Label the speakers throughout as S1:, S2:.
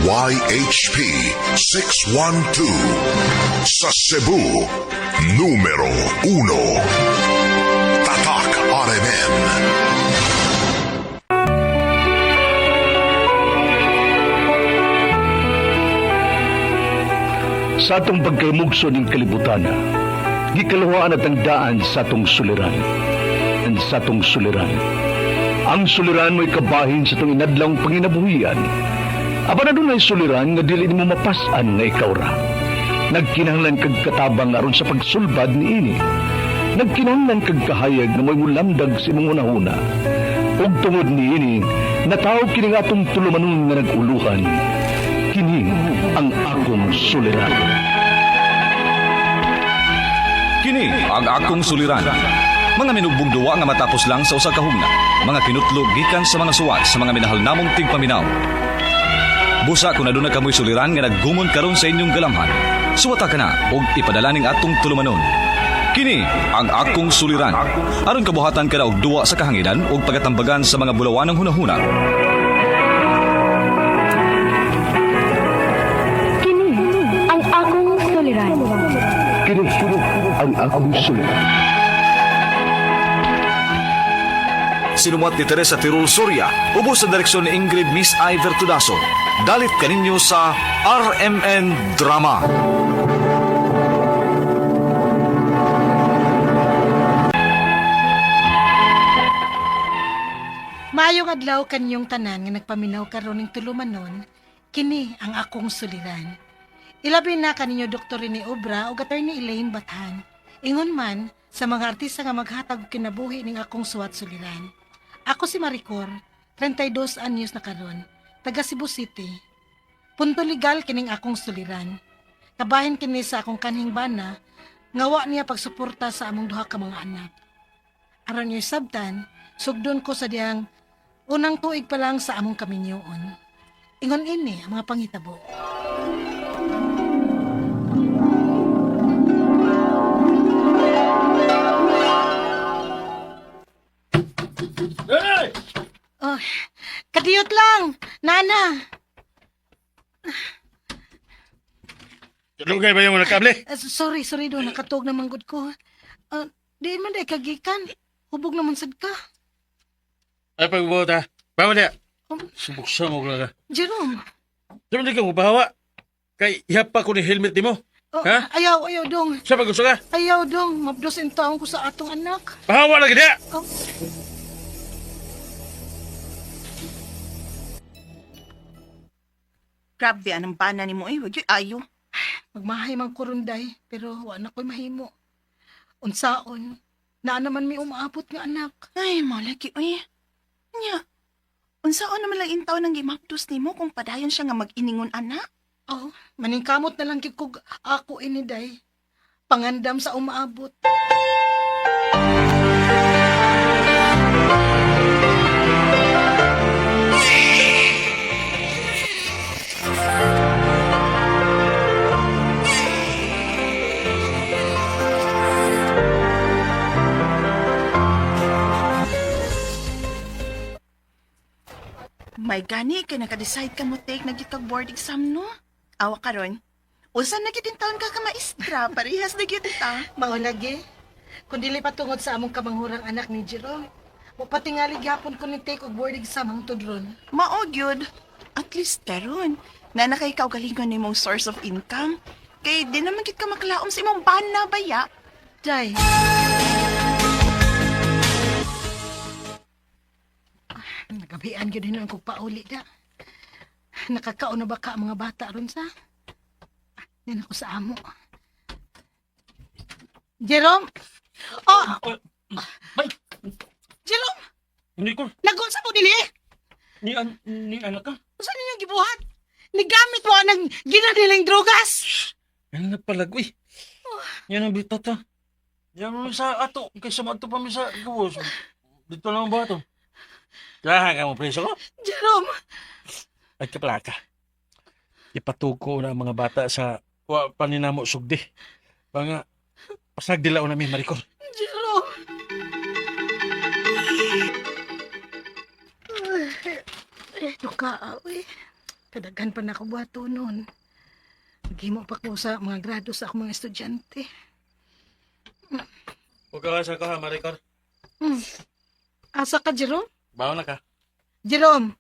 S1: DZYHP 612 sa Cebu, numero 1. Tatak RMN.
S2: Sa atong pagkaymugso ng kalibutan, gikalawaan at ang daan sa atong suliran. And sa atong suliran, ang suliran mo'y kabahin sa itong inadlang panginabuhian. Aba na doon ay suliran nga dili mo mapasan nga ikaw ra. Nagkinahanglan kag katabang aron sa pagsulbad ni ini. Nagkinahanglan kag kahayag na mo'y mulamdag sa imong unahuna. Ug tungod ni ini, natawag kini nga atong tulumanon nga naguluhan. Kini ang akong suliran.
S3: Kini ang akong suliran. Mga minugbong duwa nga matapos lang sa usa ka hugna. Mga kinutlog gikan sa mga suwat sa mga minahal namong tigpaminaw. Busa kung aduna kamoy suliran nga naggumon karon sa inyong galamhan. Suwata ka na og ipadala ning atong tulumanon. Kini ang akong suliran. Aron kabuhatan ka na og duwa sa kahanginan og pagatambagan sa mga bulawanong hunahuna.
S4: Ang akong suliran.
S2: Kini ang akong suliran.
S3: Sinumat ni Teresa Tirul Soria, ubos sa direksyon ni Ingrid Miss Iver Tudaso. Dalit kaninyo sa RMN Drama.
S5: Maayong adlaw kanyong tanan nga nagpaminaw karon ning tulumanon, kini ang akong suliran. Ilabi na kaninyo Dr. Rene Obra o Attorney Elaine Bathan. Ingon man sa mga artista nga maghatag og kinabuhi ning akong suwat suliran. Ako si Maricor, 32 anyos na karon, taga Cebu City. Punto legal kining akong suliran. Kabahin kini sa akong kanhing bana, ngawa niya pagsuporta sa among duha ka mga anak. Aron niyo sabtan, sugdon ko sa diyang unang tuig pa lang sa among kaminyoon. Ingon ini ang mga panghitabo.
S6: Hey!
S5: Oh, kadiyot lang, Nana.
S6: Lugay ba yung mga kable?
S5: Sorry do, nakatog na manggod ko. Di man day kagikan. Hubog naman sad ka.
S6: Ay, pagbuot ha. Bawa niya.
S5: Um,
S6: Subuksa mo ko lang.
S5: Jerome.
S6: Sabi di ka mo bahawa. Kay ihap pa ko ni helmet ni mo.
S5: Oh,
S6: Ha?
S5: ayaw dong.
S6: Sa pag gusto ka?
S5: Ayaw dong, mabdos in taong ko sa atong anak.
S6: Bahawa lagi niya!
S5: Oh.
S7: Grabe, anong bana ni mo eh. Wag yung ayo.
S5: Magmahay man kurunday, pero wala ko'y mahimo. Unsaon, na naman may umaabot nga anak.
S7: Ay, malaki eh. Nya, unsaon naman lang intaw ng gimapdos ni mo kung padayon siya nga mag-iningon anak?
S5: Oh, maningkamot na lang kikog ako iniday. Pangandam sa umaabot.
S7: May gani, kaya naka-decide ka mo take na gitag board exam, no? Awa ka ron. Usan na gitin taon ka ka maestra, parehas na gitin ta.
S5: Maulagi, kung dili patungod sa among kamanghurang anak ni Jerome, patingali gyapon ko ni take og board exam ang tudron.
S7: Mao gyud. At least karon, na nakay ikaw galingon nimong source of income. Kay di naman gid ka maklaom sa imong bana baya.
S5: Day. Nagabian gyud hinon kog pauli da. Nakakaon na ba ka ang mga bata ron sa? Yan ako sa amo. Jerome! Oh!
S6: Bay!
S5: Jerome!
S6: Hindi ko.
S5: Nagon sa mo dili!
S6: Ni anak ka.
S5: Saan ninyo gibuhat? Nigamit mo ng ginadiling drogas!
S6: Yan na palagoy. Yan ang bitat ha. Yan mo sa ato. Kaysa magto pa mi sa gawas. Dito lang ba ito? Kaya ka mo preso ko?
S5: Jerome!
S6: Ay kaplaka. Ipatuko na ang mga bata sa paninamo sugdi. Mga pasagdilaw na mi Maricor.
S5: Jerome! Duka, eh. Kadaghan pa na ako buhato noon. Naghimo pa ko sa mga grado sa akong mga estudyante.
S6: Huwag ka sa ka, Maricar.
S5: Asa ka, Jerome?
S6: Bawa na ka.
S5: Jerome,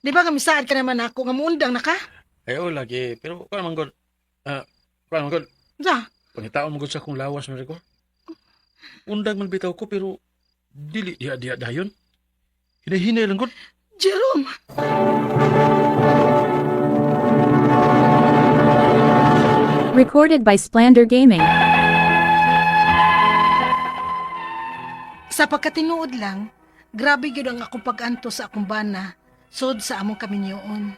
S5: di ba kamisaad ka naman ako nga muundang na ka?
S6: Ay, oo, lagi. Pero, kung naman, God. Kung naman, God.
S5: Sa?
S6: Pangitaon mo, God, sa kong lawas, Maricar. Undang man bitaw ko, pero dili diya dayon. Hinahinay lang, God.
S5: Jerome!
S8: Recorded by Splander Gaming.
S5: Sa pagkatinuod lang, grabe gyud ang akong pag-anto sa akong bana sud sa among kaminyoon.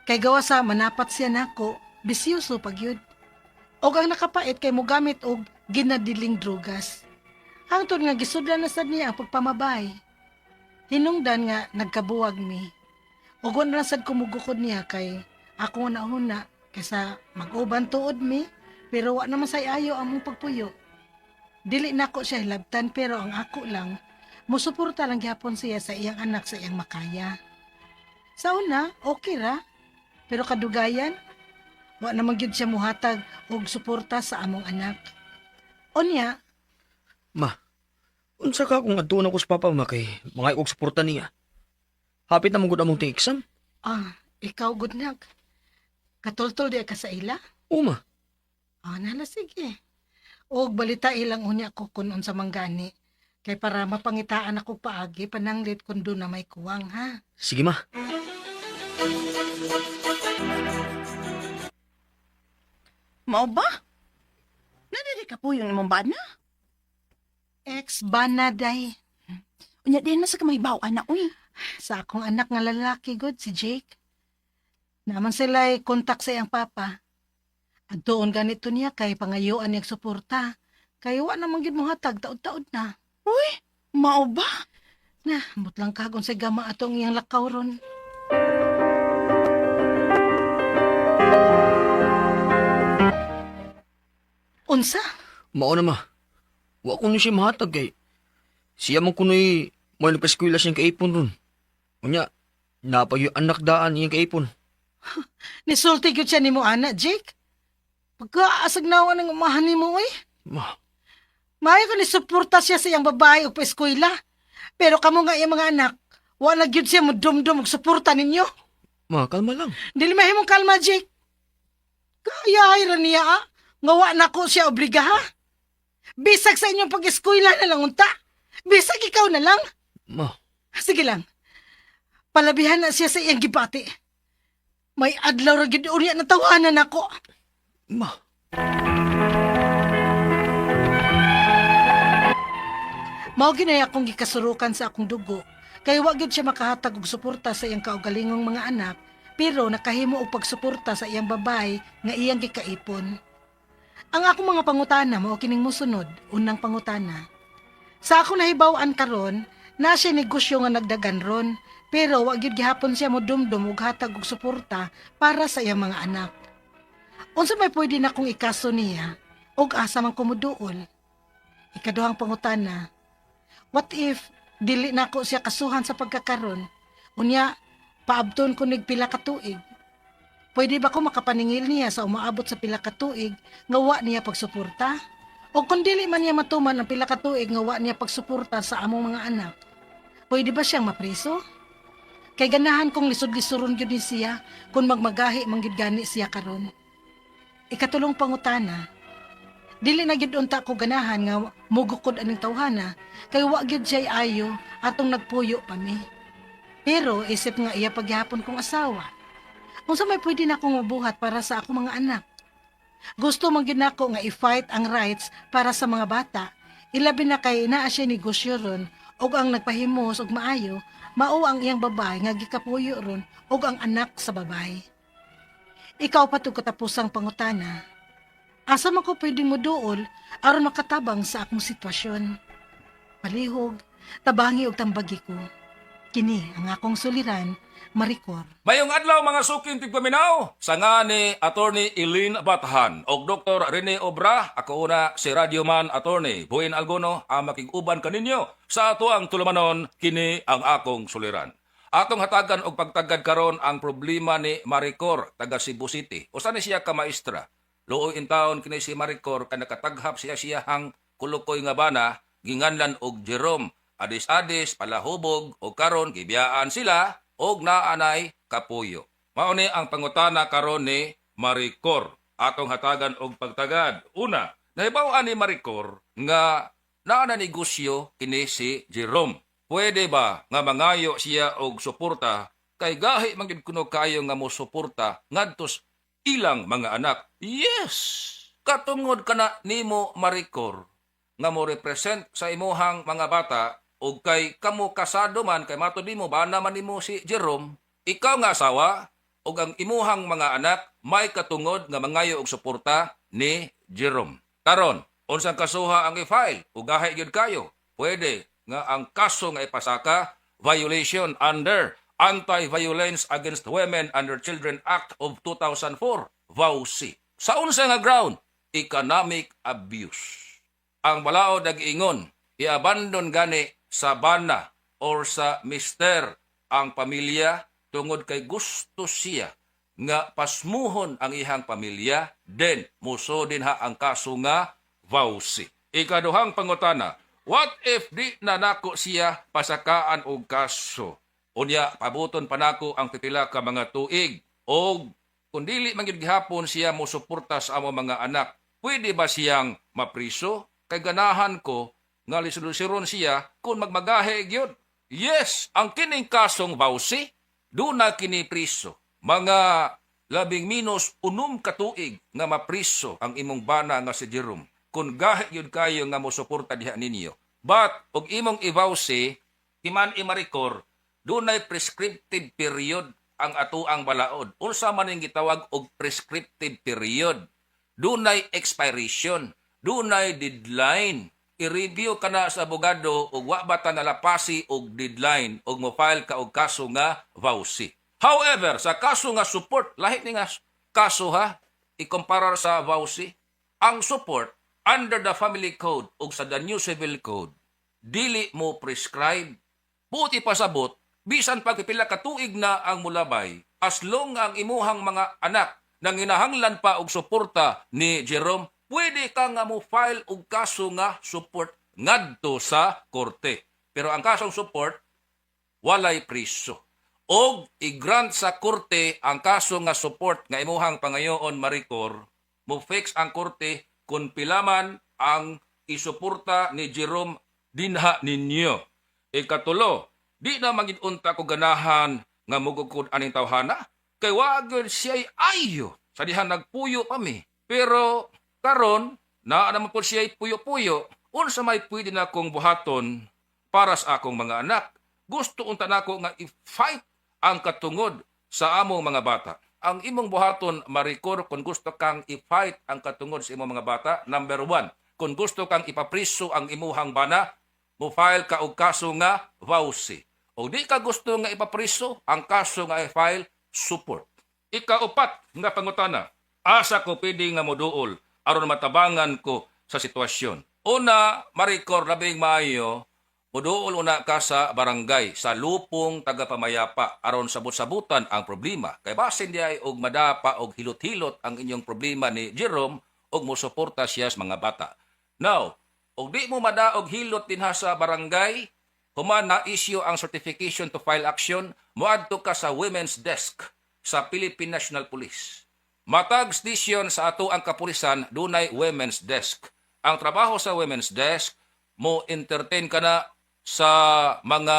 S5: Kay gawa sa manapat siya nako, bisyoso pagyud. Og ang nakapait kay mogamit og ginadiling drugas. Hangtod nga gisudlan na sad niya ang pagpamabay. Hinungdan nga nagkabuwag mi. Og wala na sad kumugukod niya kay ako una kaysa mag-uban tuod mi, pero wa naman say ayo among pagpuyo. Dili nako siya hilabtan pero ang ako lang, musuporta lang gyapon siya sa iyang anak sa iyang makaya. Sa una, okay ra. Pero kadugayan, wa naman gyud siya muhatag og suporta sa among anak. Unya,
S9: Ma, unsa ka kung adtuon ako sa papa ma kay mga ikog suporta niya. Hapit na mong among ting exam.
S5: ikaw good nak. Katultol di ka sa ila?
S9: Oo ma.
S5: Nala sige. Og balita ilang unya ko kun unsa manggani. Kay para mapangitaan ako paagi pananglit kun do na may kuwang ha.
S9: Sige ma.
S7: Mao ba? Nadiri ka po yung imong bana?
S5: Ex-banaday.
S7: Unya din na sa kamahibaw, anak, uy.
S5: Sa akong anak nga lalaki good si Jake. Naman sila'y kontak sa iyang papa. At doon ganito niya kay pangayuan niyang suporta. Kay wa namang gid mo hatag taod-taod na.
S7: Uy, mao ba?
S5: Na, mutlang kagon sa gama atong iyang lakaw ron. Unsa?
S9: Mao na ma. Wa ko ni siya mahatag kay siya man kunoy mo nagpa-eskwela siyang kaipon ron. Unya, napayo anak daan iyang kaipon.
S5: Nisulti gyud siya nimo ana, Jake. Pagkaasag nawa ng umahan nimo oy.
S9: Ma,
S5: Maayo ka ni suporta siya sa iyang babae o pa-eskwela. Pero kamo nga iyang mga anak, wala gyud siya mo dumdum og suporta ninyo.
S9: ma, kalma lang.
S5: Dili mahimong kalma, Jake. Kaya ay niya, nga wa na ko siya obliga, ha? Bisag sa inyong pag-eskwela na lang unta. Bisag ikaw na lang.
S9: Ma,
S5: Sige lang. Palabihan na siya sa iyang gibati. May adlaw ra gyud unya na tawanan ako.
S9: ma.
S5: Mao ginaya akong gikasurukan sa akong dugo. Kay wa gyud siya makahatag og suporta sa iyang kaugalingong mga anak, pero nakahimo og pagsuporta sa iyang babay nga iyang gikaipon. Ang akong mga pangutana mao kining mosunod, unang pangutana. Sa akong nahibaw-an karon, na siya negosyo nga nagdagan ron, pero wa gyud gihapon siya modumdum og hatag og suporta para sa iyang mga anak. Unsa may pwede na kong ikaso niya og asa man kumuduol? Ikaduhang pangutana. What if dili nako siya kasuhan sa pagkakaron? Unya, paabton ko nig pila ka tuig. Pwede ba ko makapaningil niya sa umaabot sa pila ka tuig nga wa niya pagsuporta? O kung dili man niya matuman ang pila ka tuig nga wa niya pagsuporta sa among mga anak, pwede ba siyang mapriso? Kay ganahan kong lisod-lisuron gyud ni siya kung magmagahi manggid gani siya karon. Ikatulong pangutana. Dili na gyud unta ko ganahan nga mugukod aning tawhana kay wa gyud siya ayo atong nagpuyo pa mi. Pero isip nga iya pagyapon kong asawa. Unsa may pwede na akong mabuhat para sa akong mga anak? Gusto man gyud nako nga i-fight ang rights para sa mga bata. Ilabi na kay naa siya negosyo ron og ang nagpahimos og maayo mao ang iyang babay nga gikapuyo ron og ang anak sa babay. Ikaw pa to katapusang pangutana. Asa man ko pwedeng moduol aron makatabang sa akong sitwasyon. Palihog, tabangi og tambagi ko. Kini ang akong suliran, Maricor.
S10: Mayong adlaw mga suking tigpaminaw, sa nga ni Attorney Eileen Batahan o Dr. Rene Obra, ako una si Radioman Attorney Buin Algono ang makiguban kaninyo sa ato ang tulumanon kini ang akong suliran. Atong hatagan og pagtagad karon ang problema ni Maricor taga Cebu City. Usa ni siya ka maestra. Luoy in taon kini si Maricor ka nakataghap siya hang kulukoy nga bana ginganlan og Jerome. Adis-adis palahubog og karon gibiyaan sila og naanay kapuyo. Mao ni ang pangutana karon ni Maricor. Atong hatagan og pagtagad. Una, nahibaw-an ni Maricor nga naa na negosyo kini si Jerome. Pwede ba nga mangayo siya og suporta kay gahi man gyud kuno kayo nga mosuporta ngadtos ilang mga anak? Yes. Katungod kana nimo Maricor nga mo represent sa imuhang mga bata og kay kamo kasado man kay matud nimo bana man nimo si Jerome, ikaw nga asawa og ang imuhang mga anak may katungod nga mangayo og suporta ni Jerome. Karon, unsang kasuha ang i-file ug gahi gyud kayo? Pwede nga ang kaso nga ipasaka violation under Anti-Violence Against Women and Children Act of 2004, VAUSI. Sa unsa nga ground? Economic abuse. Ang balaod nag-ingon, i-abandon gani sa bana or sa mister ang pamilya tungod kay gusto siya nga pasmuhon ang ihang pamilya, then muso din ha ang kaso nga VAUSI. Ikaduhang pangutana, what if di na nako siya pasakaan og kaso? Unya, pabuton pa nako ang pipila ka mga tuig. O kung dili man gyud gihapon siya mo suporta sa amo mga anak, pwede ba siyang mapriso? Kay ganahan ko nga lisulusiron siya kung magmagahe gyud. Yes, ang kining kasong VAUSI, do na kini priso. Mga labing minus unom ka tuig nga mapriso ang imong bana nga si Jerome. Kung gahi yun kayo nga mo suporta diha ninyo. But, og imong i-VAUSI, iman i-Maricor, dunay prescriptive period ang atuang balaod. Unsa man ning gitawag og prescriptive period. Dunay expiration, dunay deadline. I-review ka na sa abogado og wa bata nalapasi og deadline og mo file ka og kaso nga VAUSI. However, sa kaso nga support, lahi ni nga kaso ha, ikumparar sa VAUSI, ang support under the Family Code o sa the New Civil Code, dili mo prescribe, buti pasabot, bisan pagpipila ka tuig na ang mulabay, as long ang imuhang mga anak nang hinahanglan pa og suporta ni Jerome, pwede ka nga mo file og kaso nga support ngadto sa korte. Pero ang kasong support, walay priso. Og i-grant sa korte ang kaso nga support nga imuhang pangayoon Maricor, mo fix ang korte kung pilaman ang isuporta ni Jerome dinha ninyo. Ikatulo, di na magidunta ko ganahan nga mugukod aning tawhana, kay wagod siya'y ayo, sa dihan nagpuyo kami. Pero karon na naman po siya'y puyo-puyo, unsa may pwede na kong buhaton para sa akong mga anak. Gusto unta nako nga i-fight ang katungod sa among mga bata. Ang imong buhaton, Maricor, kung gusto kang i-fight ang katungod sa imong mga bata, number 1, kung gusto kang ipapriso ang imuhang bana, mo file ka og kaso nga VAUSI. O di ka gusto nga ipapriso, ang kaso nga i-file, support. Ikaupat nga pangutana, asa ko pwede nga moduol aron matabangan ko sa sitwasyon. Una, Maricor, labing maayo, muduol una ka sa barangay, sa lupong tagapamayapa, aron sabot-sabutan ang problema. Kay basin di ay og madapa og hilot-hilot ang inyong problema ni Jerome og mosuporta siya sa mga bata. Now, og di mo madaog hilot din ha sa barangay, human na issue ang certification to file action, moadto ka sa women's desk sa Philippine National Police. Matag station sa ato ang kapulisan, dunay women's desk. Ang trabaho sa women's desk, mo entertain ka na sa mga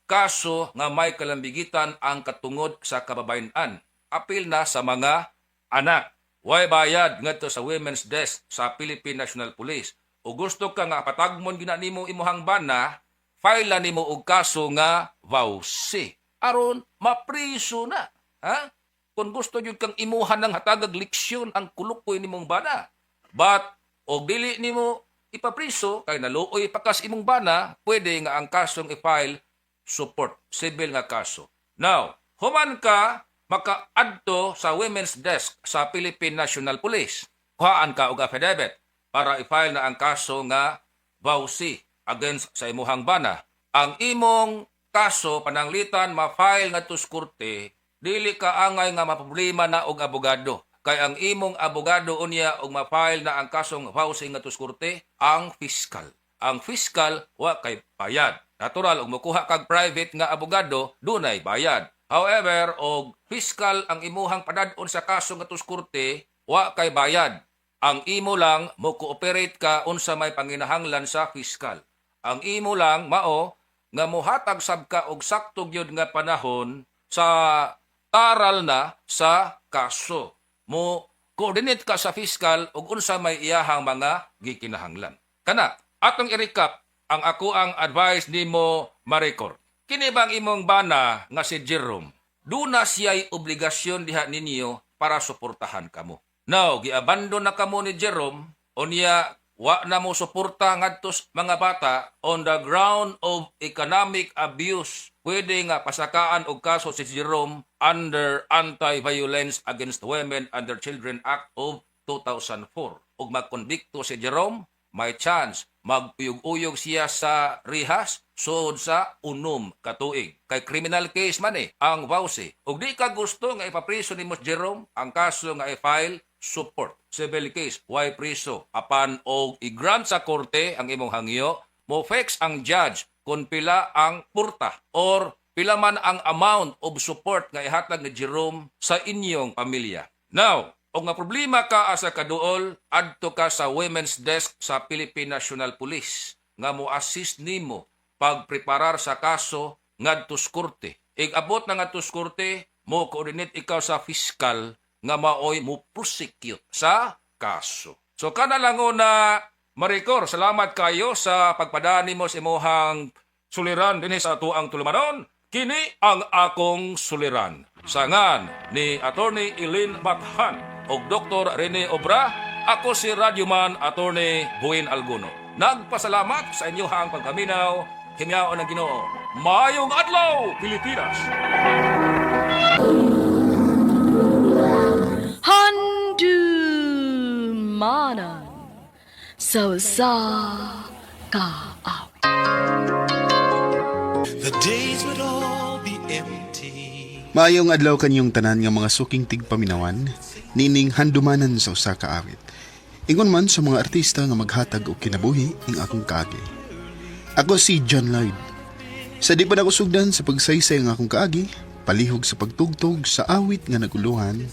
S10: kaso nga may kalambigitan ang katungod sa kababayenan. Apil na sa mga anak. Way bayad ngadto sa women's desk sa Philippine National Police. O gusto ka nga patagmon gina nimo imuhang bana, file nimo og kaso nga VAUSI. Aron mapriso na. Ha? Kung gusto jud kang imuhan ng hatagag leksyon ang kulukoy nimong bana. But og dili nimo ipapriso kay naluoy pakas imong bana, pwede nga ang kasong i-file support, civil nga kaso. Now, human ka makaadto sa women's desk sa Philippine National Police. Kuhaan ka og affidavit para i-file na ang kaso nga VAUSI against sa imuhang bana. Ang imong kaso pananglitan ma-file nga tus korte, dili ka angay nga maproblema na og abogado. Kay ang imong abogado unya og ma-file na ang kasong housing nga tus korte, ang fiskal. Ang fiskal wa kay bayad. Natural og mokuha kag private nga abogado, dunay bayad. However, og fiskal ang imuhang padad-on sa kaso nga tus korte, wa kay bayad. Ang imo lang mo cooperate ka unsa may panginahanglan sa fiskal. Ang imo lang mao nga mohatag sab ka og sakto gyud nga panahon sa taral na sa kaso. Mo coordinate ka sa fiskal ug unsa may iyahang mga gikinahanglan. Kana, atong i-recap ang ako ang advice nimo Maricor. Kini bang imong bana nga si Jerome? Duna siya'y obligasyon diha ninyo para suportahan kamo. Now, giabandon na kamo ni Jerome, unya wa na mo suporta ngadtos mga bata on the ground of economic abuse. Pwede nga pasakaan og kaso si Jerome under Anti-Violence Against Women and Their Children Act of 2004. Ug magkonbikto si Jerome, may chance magpuyog-uyog siya sa rihas sud sa 6 ka tuig. Kay criminal case man ang vowsy. Ug di ka gusto nga ipapriso ni Mos Jerome, ang kaso nga i-file support. Civil case, why priso? Apan og i-grant sa korte ang imong hangyo, mo fix ang judge kung pila ang purta or pila man ang amount of support nga ihatag ni Jerome sa inyong pamilya. Now, og nga problema ka asa kaduol, adto ka sa women's desk sa Philippine National Police nga mo assist nimo pagpreparar sa kaso ngadto sa korte. Ig-abot na ngadto sa korte, mo coordinate ikaw sa fiscal nga maoy mo prosecute sa kaso. So kana lang na Maricor, salamat kayo sa pagpadaan nimo sa imong suliran dinhi sa atuang tulumanon. Kini ang akong suliran. Sangan ni Attorney Eileen Bathan o Dr. Rene Obra, ako si Radyoman Attorney Buin Alguno. Nagpasalamat sa inyohang pagkaminaw, himyao ng Ginoo. Mayong adlaw, Pilipinas!
S4: Handumanan sa kaawit.
S11: The days would all be empty.
S12: Maayong adlaw kanyong tanan nga mga suking tigpaminawan, nining handumanan sa usa ka awit. Ingon man sa mga artista nga maghatag og kinabuhi ing akong kaagi. Ako si John Lloyd. Sa di pa na ko sugdan sa pagsaysay ng akong kaagi, palihog sa pagtugtog sa awit nga naguluhan,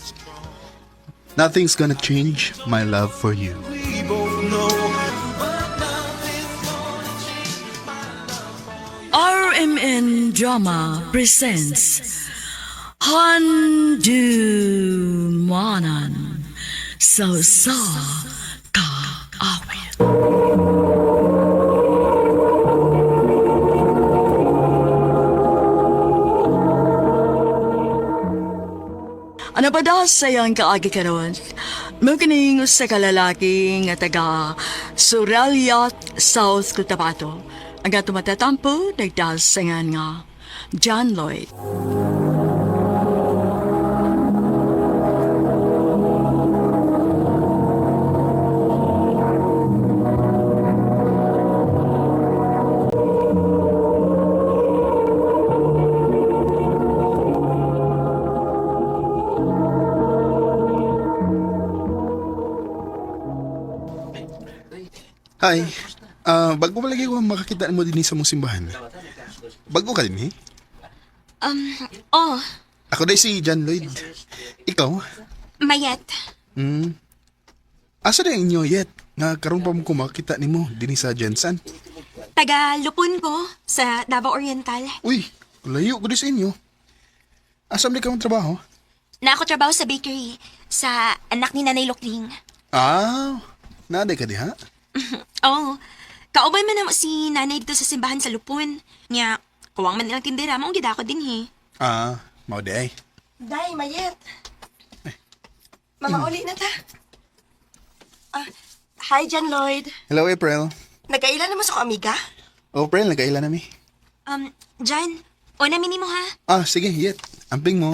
S12: Nothing's Gonna Change My Love For You.
S11: We both know.
S13: RMN Drama presents Handumanan sa kaawit. Ano pa daw sayang kaagi karon? Magkaning sa kalalaki nga taga Suraliat, South Cotabato. Ang ato matatampo, nagdasangan nga John Lloyd.
S12: Hi. Bago pa lagi ko makakita mo din sa mong simbahan. Bago ka din,
S14: Oh,
S12: Ako day si John Lloyd. Ikaw?
S14: Mayet.
S12: Asa na inyo yet? Nga karon pa mo ko makakita ni mo din sa Jensen.
S14: Taga Lupon ko sa Davao Oriental.
S12: Uy, layo ko din sa inyo. Asam di ka mong trabaho?
S14: Na ako trabaho sa bakery sa anak ni Nanay Lokling.
S12: Naday ka di ha?
S14: Oh, kauban man na si Nanay dito sa simbahan sa Lupon. Nya, kuwang man nilang tindera mo, ang gida ko din
S12: Mao day.
S7: Day, Mayet. Mamauli na ta. Hi, John Lloyd.
S12: Hello, April.
S7: Nagkailan naman sa ko, amiga?
S12: April, nagkailan nami.
S14: John, o namin mo ha?
S12: Sige, yet. Amping mo.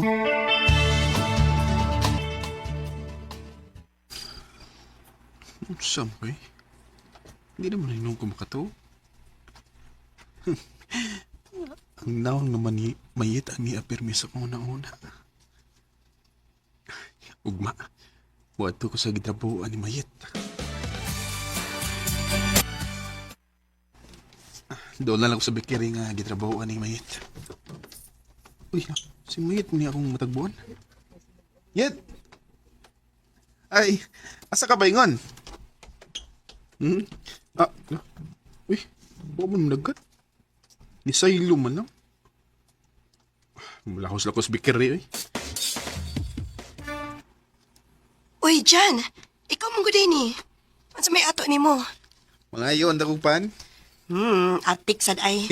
S12: Sampay. Hindi naman hinong ko makato. Ang naong naman ni mayit ang niapirmi sa una-una. Ugma, buhato ko sa gitrabuan ni mayit. Doon na lang ko sa bikiri nga gitrabuan ni mayit. Uy, si mayit mo niya akong matagbuan. Yet! Ay, asa ka ba ingon? Uy, buka mo nagkat? Ni Saylo man lang. Mula ko sa bikiri, eh.
S15: Uy, Jan! Ikaw mong guday ni. Ano may ato ni mo?
S12: Mga iyon, dakupan.
S15: Atik sad ay.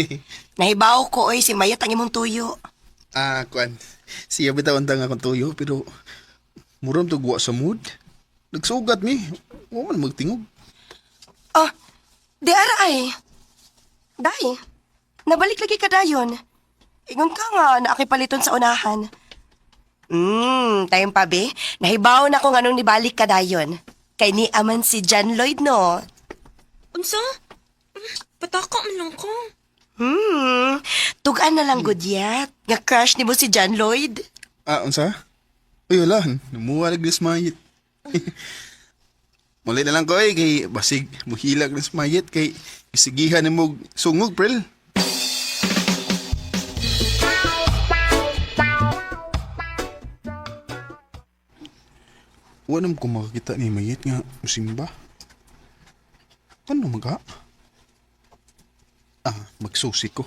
S15: Nahibaw ko, oy, si Mayat ang imong tuyo.
S12: Kuan. Siya bitawan tang akong tuyo, pero muram to guwa sa mood. Nagsugat mi. Huwag man magtingog.
S15: Oh, di ara ay. Day, nabalik lagi ka dayon. Ingon ka nga na akipaliton sa unahan. Tayong pabi, nahibaw na kung anong nibalik ka dayon. Kay ni aman si John Lloyd, no?
S14: Unsa? Pataka man lang ko.
S15: Tugaan na lang gudyat. Nga crush ni mo si John Lloyd.
S12: Unsa? Uy, wala. Namuwalag na smayit. Muli na lang ko kay basig muhilag na smayit kay isigihan ni mo sungog, prel. Wanam ko makakita ni mayit nga musimba. Ano maga? Magsusi ko.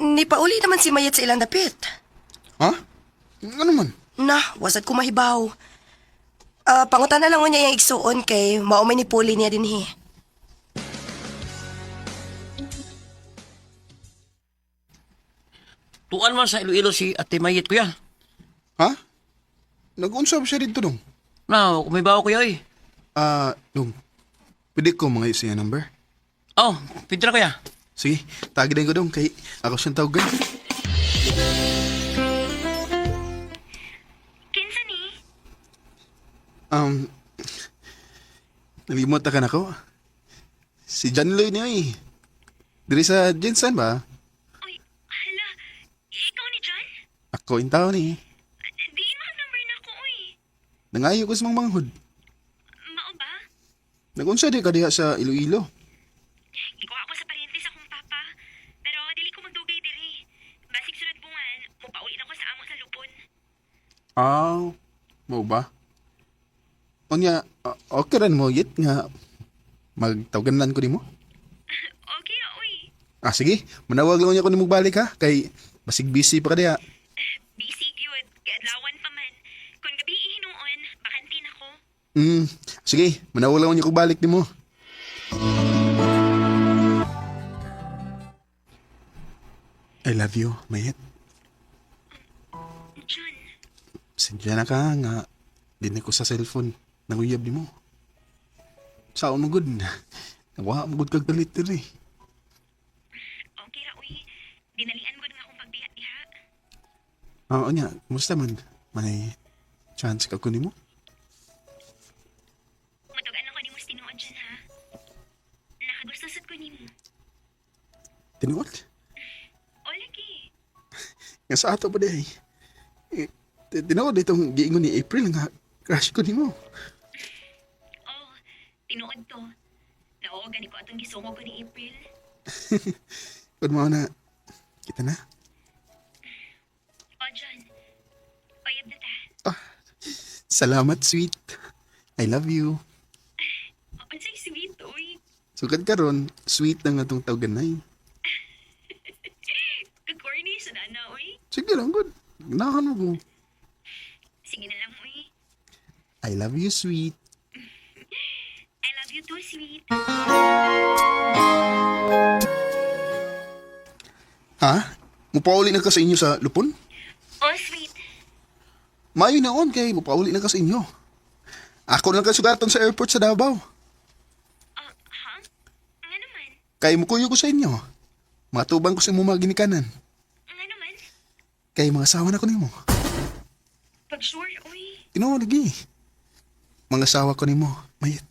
S15: Ni pauli naman si Mayat sa ilang dapit.
S12: Ha? Ano man?
S15: Wasad ko mahibaw. Pangutan na lang niya yung igsuon kay maumay ni Puli niya din he.
S6: Tuan man sa Iloilo si Ate Mayit ko yan.
S12: Ha? Nag-unsab siya dito dong?
S6: Kumibaw ko yan
S12: Dong. Pwede ko mga isa number?
S6: Oh, pindra ko yan.
S12: Sige, tagin ko dong kay ako siyang tawagan.
S14: Kinsa ni?
S12: Nalimot ka na ko. Si John Lloyd niya eh. Diri sa Jensen ba?
S14: Uy, hala. Ikaw ni John?
S12: Ako yung tao ni.
S14: Di number na ko, uy.
S12: Nangayo ko sa mga manghod.
S14: Mao ba?
S12: Nagunsa di ka diha sa Iloilo.
S14: Ikuha ako sa paryente sa akong papa. Pero dili ko magdugay diri. Basig sunod bungan, mupauli na ko sa amo sa lupon.
S12: Mo ba? Onya, okay rin mo yit nga magtawagan ko ni mo?
S14: Okay, uy.
S12: Sige. Manawag lang niya ko ni mo balik ha. Kay basig busy pa ka diha.
S14: Busy gyud, kay adlawan pa man. Kung gabi hinuon, bakantin ako.
S12: Sige. Manawag lang niya ko balik ni mo. I love you, Mayet.
S14: John.
S12: Sindya na ka nga. Dinig ko sa cellphone. Nanguyab ni mo. Saan mo good? Nawa mo good kag galit diri.
S14: Okay ra, uy. Dinalian ko nga akong pagdiha-diha.
S12: Nya, kumusta man? May chance ka ko ni mo?
S14: Matugan ako ni mo tinuod dyan, ha? Nakagusto sad ko ni mo.
S12: Tinuod?
S14: O, lagi.
S12: Nga sa ato ba day? Tinuod itong giingon ni April nga crush ko ni mo.
S14: Oh, tinuod to. Naogan ko atong gisungog ko ni April.
S12: Kung mo na, kita na.
S14: O, John. Payab na ta.
S12: Salamat, sweet. I love you.
S14: Ang say sweet, uy.
S12: Sugad ka ron, sweet na nga itong tawaganay.
S14: Kag-corny sa dana, uy.
S12: Sige lang, good. Ganahan mo ko.
S14: Sige na lang, uy.
S12: I love you, sweet.
S14: I love you too, sweet.
S12: Ha? Mupauli na ka sa inyo sa lupon?
S14: Oh, sweet.
S12: Mayo na on kay mupauli na ka sa inyo. Ako na kasugarton sa airport sa Davao.
S14: Ha? Nga naman?
S12: Kay mukuyo ko sa inyo. Matubang ko sa mga ginikanan.
S14: Nga naman?
S12: Kay mga asawa na ko nimo.
S14: Pag sure, uy.
S12: Tinood lagi. Mga asawa ko nimo, Mayet.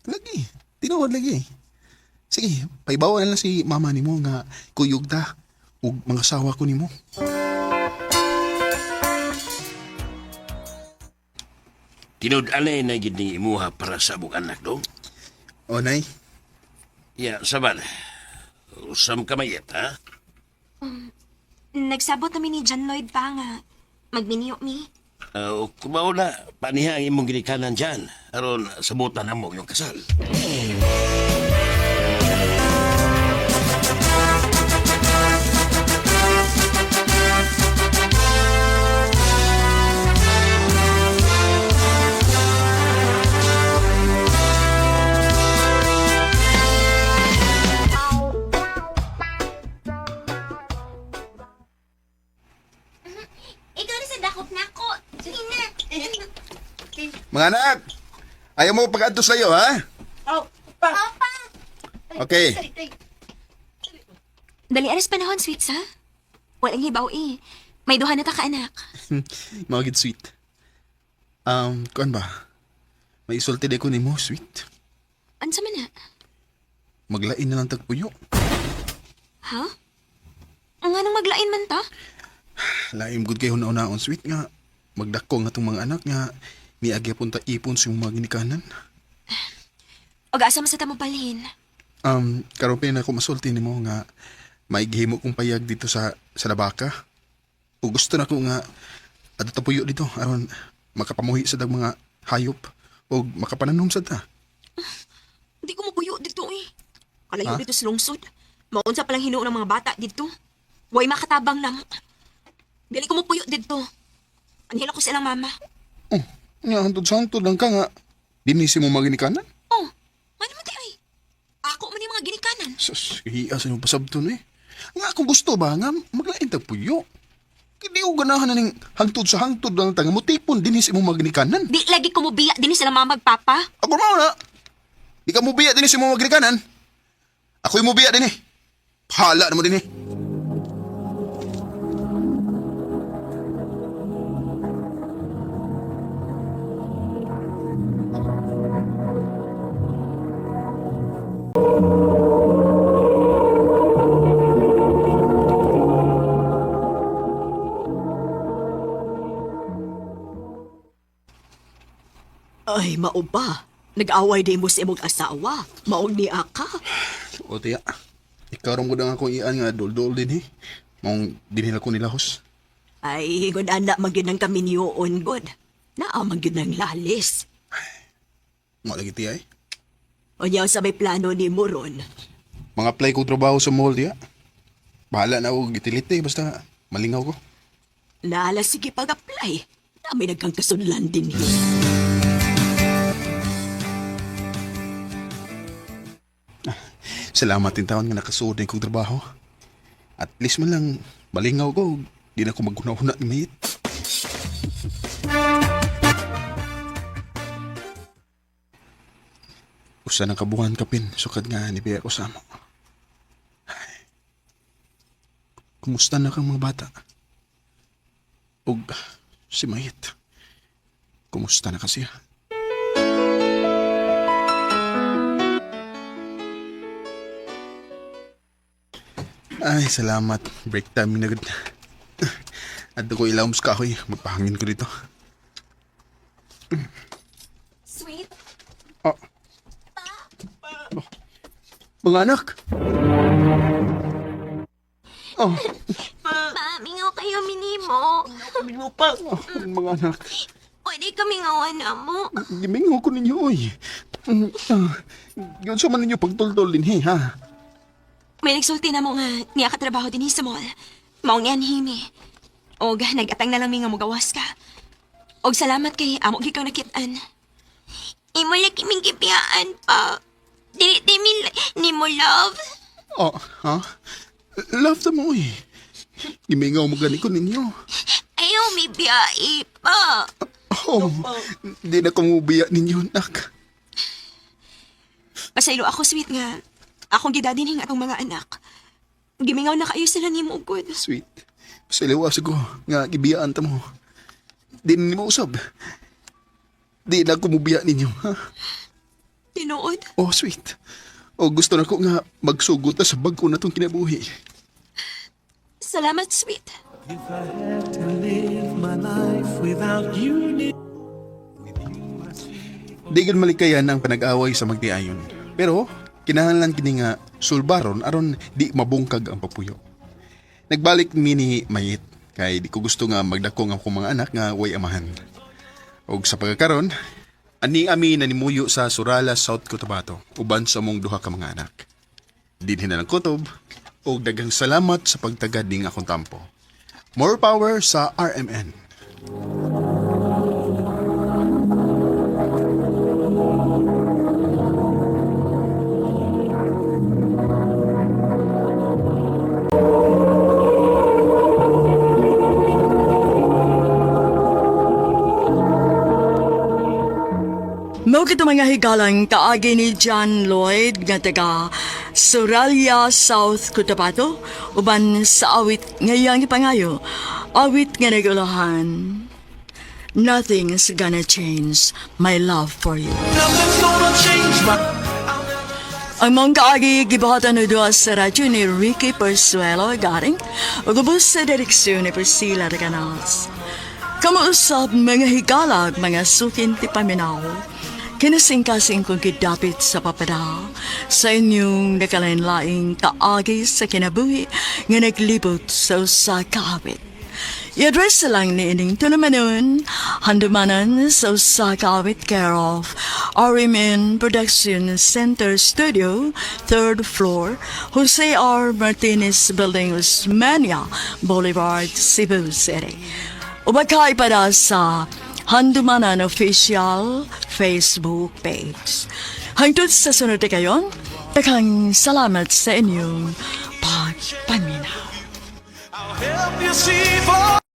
S12: Lagi. Tinuod lagi. Sige, paibawa na lang si mama nimo nga kuyog ta ug mga sawa ko nimo.
S16: Tinud-anay na gid ni imuha para sa abong anak dong.
S12: O, nay.
S16: Ya, saban. Usam ka mayet, ha?
S14: Nagsabot namin ni John Lloyd pa nga. Magminiyo mi.
S16: Kumao na, paniha ang imong ginikanan dyan. Aron, sabutan na mo yung kasal.
S14: Ikaw na sa dakop na ako. Sige na.
S12: Mga anak, ayaw mo pag-adto sa'yo, ha?
S14: Opa.
S12: Okay.
S14: Dali aras panahon, sweets, ha? Walang hibaw eh. May duha na ta ka anak.
S12: Mga gid sweet. Kuan ba? May isulti ko nimo, sweet.
S14: Ansa man na?
S12: Maglain na lang tagpuyo.
S14: Ha? Ang anong maglain man ta?
S12: Laim gud kayo na-unaon, sweet nga. Magdako nga tong mga anak nga niagya punta ipon sa mga ginikanan.
S14: O gaasa sa tamo palhin?
S12: Karon pa na ako masulti nimo nga maigihimo kong payag dito sa labaka. O gusto na ko nga ato tapuyo dito aron makapamuhi sa dag mga hayop o makapananom sa ta.
S14: Hindi ko mapuyo dito eh. Kalayo
S12: Ha?
S14: dito sa lungsod. Maunsa palang hinuon ng mga bata dito. Way makatabang lang. Dili ko mapuyo dito. Anhila ko silang mama.
S12: Nga hantod-santod lang ka nga dinisi mo mga ginikanan.
S14: Oh, ano man ay? Ako man yung mga ginikanan.
S12: Sus, hiya sa nung pasabton eh. Nga kung gusto ba nga maglain tagpuyo. Hindi ko ganahan na ning hangtod sa hangtod lang tanga mo tipon dinisi mo mga ginikanan.
S14: Di lagi ko mubiya din sila mama magpapa.
S12: Ako mo na. Di ka mubiya dinisi mo mga ginikanan. Ako'y mubiya din eh. Hala na mo din eh.
S13: Ay, mao ba? Nag-away din mo sa imong asawa. Maong ni Aka.
S12: O tiya, ikaw rin mo lang ako iyan nga dol-dol din eh. Maong dinila ko nilahos.
S13: Ay, gud anak magyud ng kami niyoon, god. Naamang yun ng lalis.
S12: Malagi tiya eh.
S13: O niya sa may plano ni mo ron.
S12: Mga apply ko trabaho sa mall tiya. Bahala na ako gitilit eh, basta malingaw ko.
S13: Naala, sige pag-apply. Nami nagkang kasunlan din yun.
S12: Salamat din taon nga nakasuod na kong trabaho. At least man lang malingaw ko, di na ako maghuna-huna ni Mayit. Usa ng kabuhan kapin, sukad nga ni Bea ko sa amo. Ay. Kumusta na kang mga bata? Og si Mayit, kumusta na kasi? Ay, salamat. Break time na agad. At ko ilawms ka ako eh. Magpahangin ko dito.
S14: Sweet.
S12: Oh. Mga anak. Oh.
S14: Mingaw kayo minimo.
S6: Mingaw pa.
S12: Oh, mga anak.
S14: Pwede kami ngawan na mo.
S12: Gimingaw ko ninyo, oy. Yun sa man ninyo pagtultol din, ha?
S14: May nagsulti na mo nga niya katrabaho din sa mall. Maong niyan himi. Og nag-atang na lang mi nga mugawas ka. Og salamat kay amo gikaw nakitaan. Imo lagi ming gipiyaan pa. Di ni mo love.
S12: Oh, ha? Love ta mo, eh. Gimingaw mo gani ko ninyo.
S14: Ayaw mi biyai pa.
S12: Oh, di na kumubiya ninyo, nak.
S14: Pasaylo ako, sweet nga. Akong gidadining atong mga anak. Gimingaw na kayo sila ni mo, good.
S12: Sweet. Pasaliwas ko nga gibiyaan ta mo. Di ni mo usab. Di na kumubiya ninyo, ha?
S14: Tinuod.
S12: Oh, sweet. O gusto na ko nga magsugod ta sa bago na tong kinabuhi.
S14: Salamat, sweet.
S11: If I had to live my life without you,
S12: Di gid malikayan ang panag-away sa magtiayon. Pero kinahanglan kini nga sulbaron aron di mabungkag ang papuyo. Nagbalik mi ni Mayit kay di ko gusto nga magdako ang akong mga anak nga way amahan. Og sa pagkakaron, ani ami nanimuyo sa Surala, South Cotabato, uban sa mong duha ka mga anak. Dinhin na ng kutob og daghang salamat sa pagtagad ning akong tampo. More power sa RMN.
S13: Mao kito mga higalang kaagi ni John Lloyd nga taga Suralia, South Cotabato, uban sa awit ngayang ipangayo, awit nga nagulahan. Nothing's gonna change my love for you.
S11: nothing's gonna change my...
S13: Ang mong kaagi gibuhatan na doon sa radyo ni Ricky Persuelo garing o gubos sa direksyon ni Priscilla de Canals. Kamuusap mga higalag, mga sukin ti paminaw. Kinasing-kasing kong kidapit sa papada sa inyong nakalain-laing kaagi sa kinabuhi nga naglibot sa usa kaawit. I-address lang ni ining tunamanon, handumanan sa usa kaawit care of RMN Production Center Studio, 3rd floor, Jose R. Martinez Building, Usmania, Boulevard, Cebu City. Ubakay para sa Handumanan Official Facebook page. Hangtod sa sunod na kayon, takang salamat sa inyong pagpaminaw.
S11: Help you see for